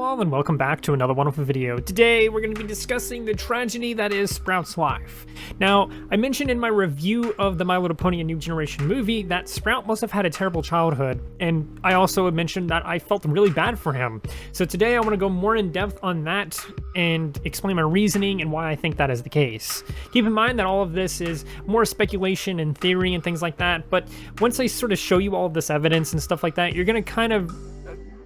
all, and welcome back to another wonderful video. Today, we're going to be discussing the tragedy that is Sprout's life. Now, I mentioned in my review of the My Little Pony: A New Generation movie that Sprout must have had a terrible childhood, and I also mentioned that I felt really bad for him. So today, I want to go more in depth on that and explain my reasoning and why I think that is the case. Keep in mind that all of this is more speculation and theory and things like that, but once I sort of show you all of this evidence and stuff like that, you're going to kind of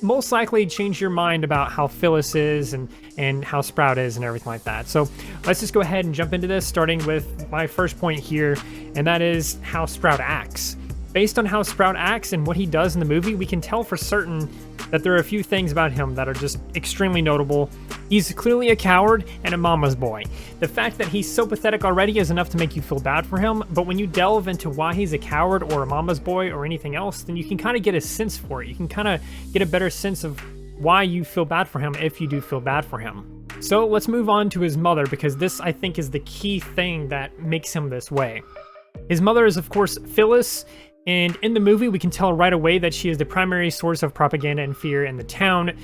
most likely change your mind about how Phyllis is and how Sprout is and everything like that. So let's just go ahead and jump into this, starting with my first point here, and that is how Sprout acts. Based on how Sprout acts and what he does in the movie, we can tell for certain that there are a few things about him that are just extremely notable. He's clearly a coward and a mama's boy. The fact that he's so pathetic already is enough to make you feel bad for him, but when you delve into why he's a coward or a mama's boy or anything else, then you can kind of get a sense for it. You can kind of get a better sense of why you feel bad for him if you do feel bad for him. So let's move on to his mother, because this, I think, is the key thing that makes him this way. His mother is, of course, Phyllis. And in the movie, we can tell right away that she is the primary source of propaganda and fear in the town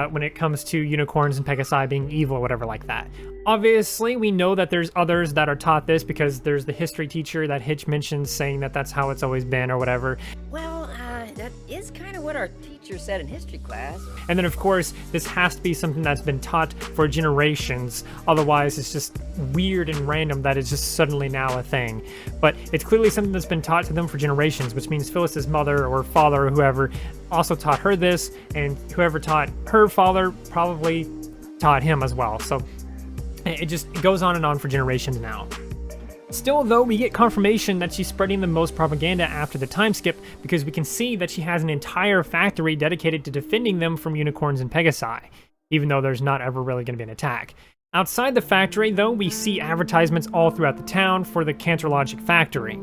when it comes to unicorns and Pegasi being evil or whatever like that. Obviously, we know that there's others that are taught this because there's the history teacher that Hitch mentions saying that that's how it's always been or whatever. Well, that is kind of what our teacher said in history class. And then, of course, this has to be something that's been taught for generations. Otherwise, it's just weird and random that it's just suddenly now a thing. But it's clearly something that's been taught to them for generations, which means Phyllis's mother or father or whoever also taught her this, and whoever taught her father probably taught him as well. So it just goes on and on for generations now. Still, though, we get confirmation that she's spreading the most propaganda after the time skip, because we can see that she has an entire factory dedicated to defending them from unicorns and Pegasi, even though there's not ever really going to be an attack. Outside the factory, though, we see advertisements all throughout the town for the Canterlogic factory.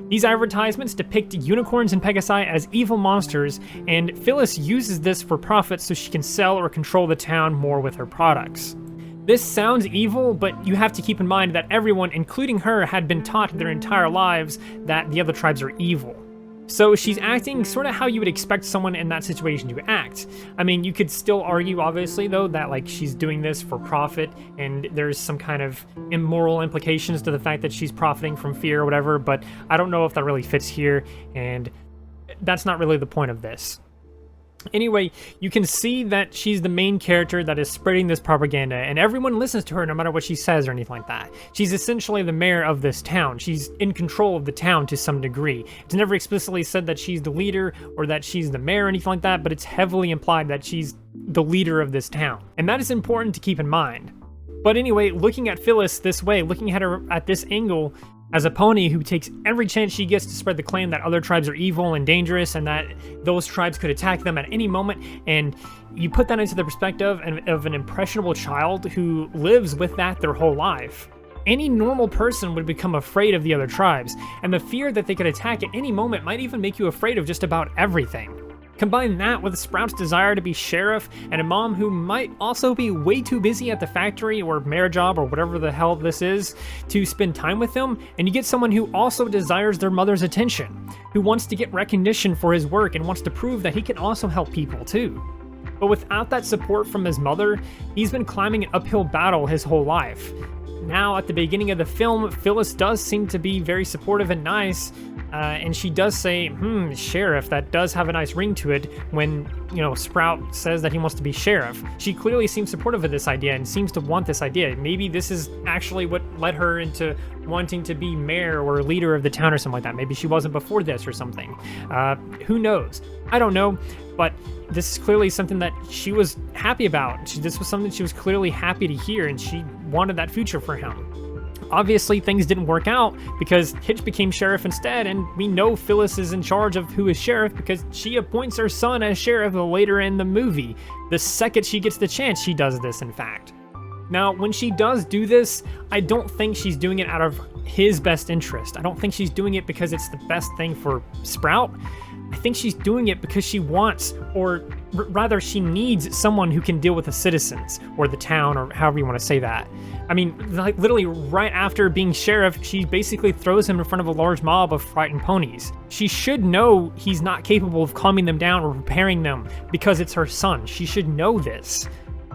These advertisements depict unicorns and Pegasi as evil monsters, and Phyllis uses this for profit so she can sell or control the town more with her products. This sounds evil, but you have to keep in mind that everyone, including her, had been taught their entire lives that the other tribes are evil. So she's acting sort of how you would expect someone in that situation to act. I mean, you could still argue, obviously, though, that like she's doing this for profit and there's some kind of immoral implications to the fact that she's profiting from fear or whatever, but I don't know if that really fits here, and that's not really the point of this. Anyway, you can see that she's the main character that is spreading this propaganda, and everyone listens to her no matter what she says or anything like that. She's essentially the mayor of this town. She's in control of the town to some degree. It's never explicitly said that she's the leader or that she's the mayor or anything like that, but it's heavily implied that she's the leader of this town. And that is important to keep in mind. But anyway, looking at Phyllis this way, looking at her at this angle, as a pony who takes every chance she gets to spread the claim that other tribes are evil and dangerous and that those tribes could attack them at any moment, and you put that into the perspective of an impressionable child who lives with that their whole life. Any normal person would become afraid of the other tribes, and the fear that they could attack at any moment might even make you afraid of just about everything. Combine that with Sprout's desire to be sheriff and a mom who might also be way too busy at the factory or mayor job or whatever the hell this is to spend time with him, and you get someone who also desires their mother's attention, who wants to get recognition for his work and wants to prove that he can also help people too. But without that support from his mother, he's been climbing an uphill battle his whole life. Now, at the beginning of the film, Phyllis does seem to be very supportive and nice, and she does say, sheriff, that does have a nice ring to it when, Sprout says that he wants to be sheriff. She clearly seems supportive of this idea and seems to want this idea. Maybe this is actually what led her into wanting to be mayor or leader of the town or something like that. Maybe she wasn't before this or something. Who knows? I don't know, but this is clearly something that she was happy about. This was something she was clearly happy to hear, and she wanted that future for him. Obviously, things didn't work out because Hitch became sheriff instead, and we know Phyllis is in charge of who is sheriff because she appoints her son as sheriff later in the movie. The second she gets the chance, she does this, in fact. Now, when she does do this, I don't think she's doing it out of his best interest. I don't think she's doing it because it's the best thing for Sprout. I think she's doing it because she wants, or rather she needs, someone who can deal with the citizens, or the town, or however you want to say that. I mean, like literally right after being sheriff, she basically throws him in front of a large mob of frightened ponies. She should know he's not capable of calming them down or repairing them because it's her son. She should know this.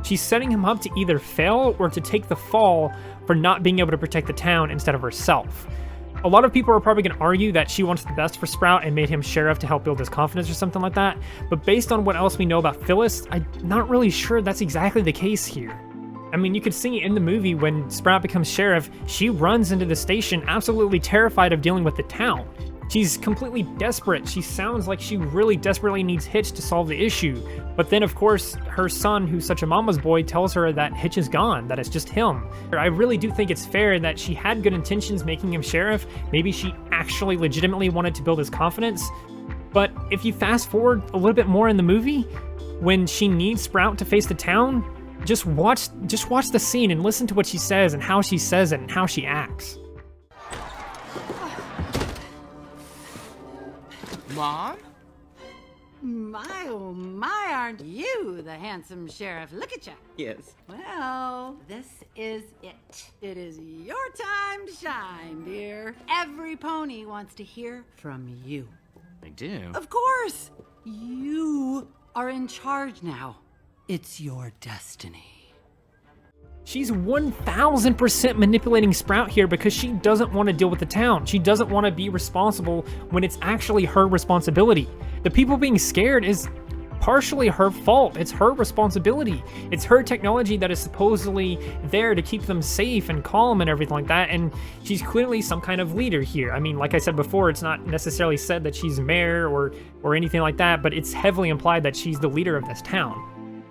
She's setting him up to either fail or to take the fall for not being able to protect the town instead of herself. A lot of people are probably going to argue that she wants the best for Sprout and made him sheriff to help build his confidence or something like that, but based on what else we know about Phyllis, I'm not really sure that's exactly the case here. I mean, you could see in the movie when Sprout becomes sheriff, she runs into the station absolutely terrified of dealing with the town. She's completely desperate. She sounds like she really desperately needs Hitch to solve the issue. But then, of course, her son, who's such a mama's boy, tells her that Hitch is gone, that it's just him. I really do think it's fair that she had good intentions making him sheriff. Maybe she actually legitimately wanted to build his confidence. But if you fast forward a little bit more in the movie, when she needs Sprout to face the town, just watch the scene and listen to what she says and how she says it and how she acts. Mom? My, oh my, aren't you the handsome sheriff? Look at you. Yes. Well, this is it. It is your time to shine, dear. Every pony wants to hear from you. They do? Of course. You are in charge now. It's your destiny. She's 1000% manipulating Sprout here because she doesn't want to deal with the town. She doesn't want to be responsible when it's actually her responsibility. The people being scared is partially her fault. It's her responsibility. It's her technology that is supposedly there to keep them safe and calm and everything like that, and she's clearly some kind of leader here. I mean, like I said before, it's not necessarily said that she's mayor or anything like that, but it's heavily implied that she's the leader of this town.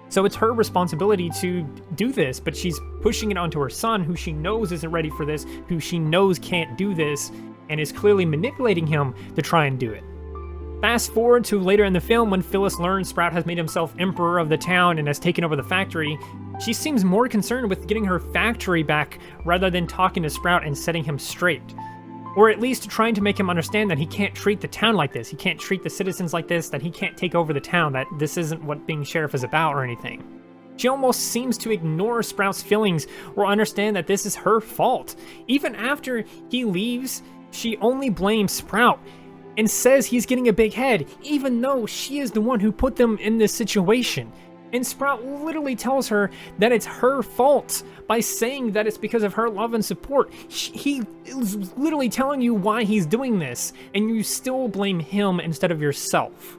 So it's her responsibility to do this, but she's pushing it onto her son, who she knows isn't ready for this, who she knows can't do this, and is clearly manipulating him to try and do it. Fast forward to later in the film when Phyllis learns Sprout has made himself emperor of the town and has taken over the factory. She seems more concerned with getting her factory back rather than talking to Sprout and setting him straight. Or at least trying to make him understand that he can't treat the town like this, he can't treat the citizens like this, that he can't take over the town, that this isn't what being sheriff is about or anything. She almost seems to ignore Sprout's feelings or understand that this is her fault. Even after he leaves, she only blames Sprout and says he's getting a big head, even though she is the one who put them in this situation. And Sprout literally tells her that it's her fault by saying that it's because of her love and support. He is literally telling you why he's doing this, and you still blame him instead of yourself.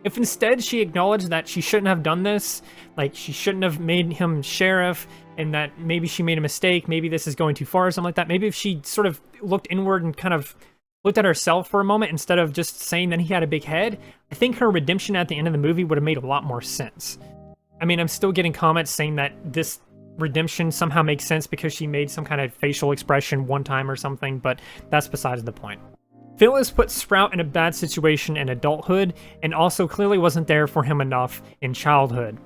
If instead she acknowledged that she shouldn't have done this, like she shouldn't have made him sheriff, and that maybe she made a mistake, maybe this is going too far or something like that, maybe if she sort of looked inward and kind of looked at herself for a moment instead of just saying that he had a big head, I think her redemption at the end of the movie would have made a lot more sense. I mean, I'm still getting comments saying that this redemption somehow makes sense because she made some kind of facial expression one time or something, but that's besides the point. Phyllis put Sprout in a bad situation in adulthood and also clearly wasn't there for him enough in childhood.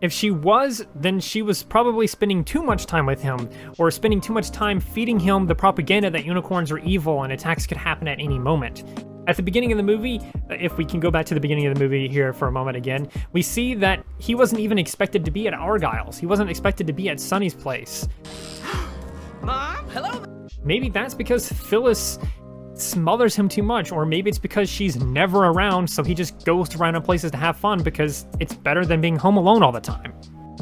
If she was, then she was probably spending too much time with him, or spending too much time feeding him the propaganda that unicorns are evil and attacks could happen at any moment. At the beginning of the movie, if we can go back to the beginning of the movie here for a moment again, we see that he wasn't even expected to be at Argyle's. He wasn't expected to be at Sunny's place. Mom? Hello? Maybe that's because Phyllis smothers him too much, or maybe it's because she's never around, so he just goes to random places to have fun because it's better than being home alone all the time.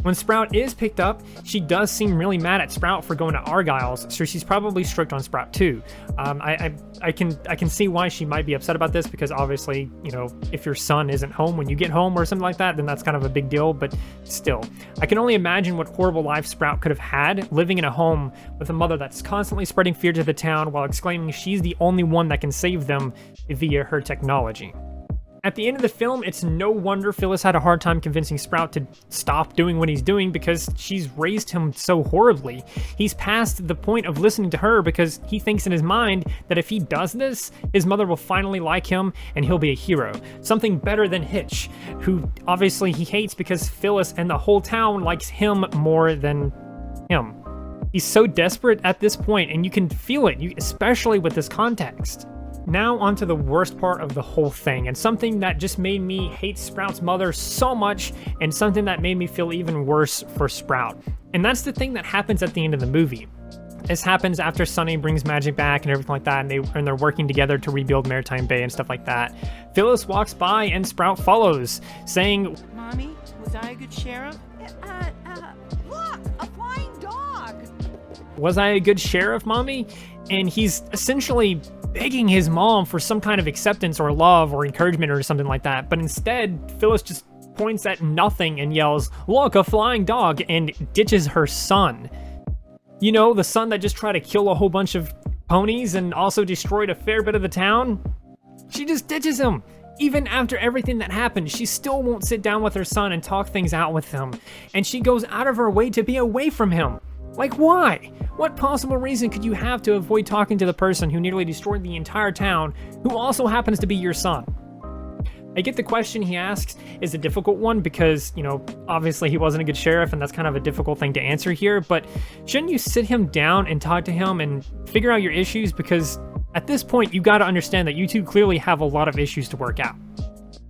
When Sprout is picked up, she does seem really mad at Sprout for going to Argyle's, so she's probably strict on Sprout too. I can see why she might be upset about this, because obviously, you know, if your son isn't home when you get home or something like that, then that's kind of a big deal, but still. I can only imagine what horrible life Sprout could have had living in a home with a mother that's constantly spreading fear to the town while exclaiming she's the only one that can save them via her technology. At the end of the film, it's no wonder Phyllis had a hard time convincing Sprout to stop doing what he's doing, because she's raised him so horribly. He's past the point of listening to her because he thinks in his mind that if he does this, his mother will finally like him and he'll be a hero. Something better than Hitch, who obviously he hates because Phyllis and the whole town likes him more than him. He's so desperate at this point, and you can feel it, especially with this context. Now onto the worst part of the whole thing, and something that just made me hate Sprout's mother so much, and something that made me feel even worse for Sprout. And that's the thing that happens at the end of the movie. This happens after Sunny brings magic back and everything like that, and they're working together to rebuild Maritime Bay and stuff like that. Phyllis walks by and Sprout follows, saying, Mommy, was I a good sheriff? a flying dog. Was I a good sheriff, Mommy? And he's essentially begging his mom for some kind of acceptance or love or encouragement or something like that. But instead, Phyllis just points at nothing and yells, "Look, a flying dog," and ditches her son. You know, the son that just tried to kill a whole bunch of ponies and also destroyed a fair bit of the town? She just ditches him. Even after everything that happened, she still won't sit down with her son and talk things out with him. And she goes out of her way to be away from him. Like, why? What possible reason could you have to avoid talking to the person who nearly destroyed the entire town, who also happens to be your son? I get the question he asks is a difficult one because, you know, obviously he wasn't a good sheriff and that's kind of a difficult thing to answer here, but shouldn't you sit him down and talk to him and figure out your issues? Because at this point, you got to understand that you two clearly have a lot of issues to work out.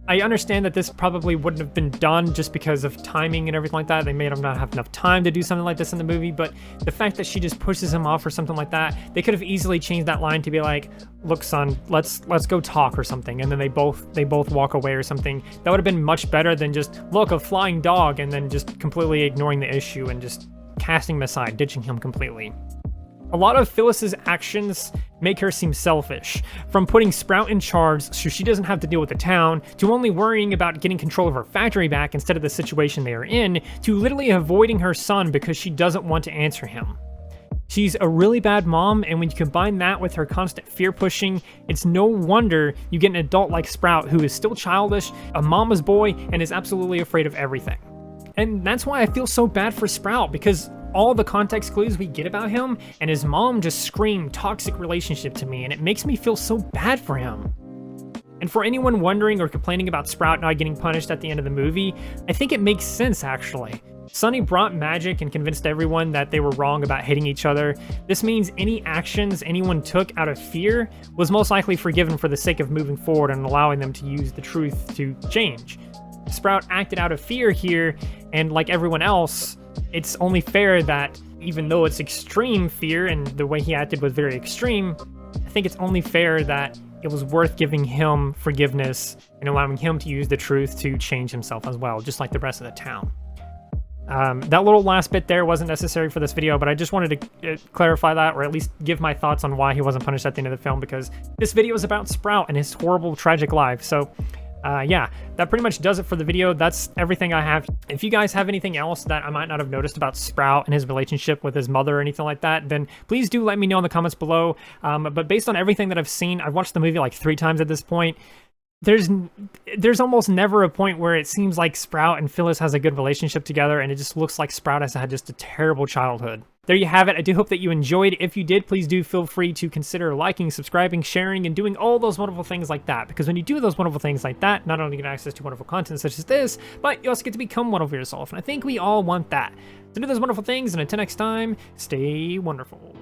I understand that this probably wouldn't have been done just because of timing and everything like that. They may not have enough time to do something like this in the movie, but the fact that she just pushes him off or something like that, they could have easily changed that line to be like, "Look, son, let's go talk," or something, and then they both walk away or something. That would have been much better than just, "Look, a flying dog," and then just completely ignoring the issue and just casting him aside, ditching him completely. A lot of Phyllis's actions make her seem selfish, from putting Sprout in charge so she doesn't have to deal with the town, to only worrying about getting control of her factory back instead of the situation they are in, to literally avoiding her son because she doesn't want to answer him. She's a really bad mom, and when you combine that with her constant fear pushing, it's no wonder you get an adult like Sprout who is still childish, a mama's boy, and is absolutely afraid of everything. And that's why I feel so bad for Sprout, because all the context clues we get about him and his mom just scream toxic relationship to me, and it makes me feel so bad for him. And for anyone wondering or complaining about Sprout not getting punished at the end of the movie, I think it makes sense actually. Sunny brought magic and convinced everyone that they were wrong about hating each other. This means any actions anyone took out of fear was most likely forgiven for the sake of moving forward and allowing them to use the truth to change. Sprout acted out of fear here, and like everyone else, it's only fair that even though it's extreme fear and the way he acted was very extreme, I think it's only fair that it was worth giving him forgiveness and allowing him to use the truth to change himself as well, just like the rest of the town. That little last bit there wasn't necessary for this video, but I just wanted to clarify that, or at least give my thoughts on why he wasn't punished at the end of the film, because this video is about Sprout and his horrible, tragic life. So yeah, that pretty much does it for the video. That's everything I have. If you guys have anything else that I might not have noticed about Sprout and his relationship with his mother or anything like that, then please do let me know in the comments below. But based on everything that I've seen, I've watched the movie like 3 times at this point. There's almost never a point where it seems like Sprout and Phyllis has a good relationship together, and it just looks like Sprout has had just a terrible childhood. There you have it. I do hope that you enjoyed. If you did, please do feel free to consider liking, subscribing, sharing, and doing all those wonderful things like that. Because when you do those wonderful things like that, not only get access to wonderful content such as this, but you also get to become wonderful yourself. And I think we all want that. So do those wonderful things, and until next time, stay wonderful.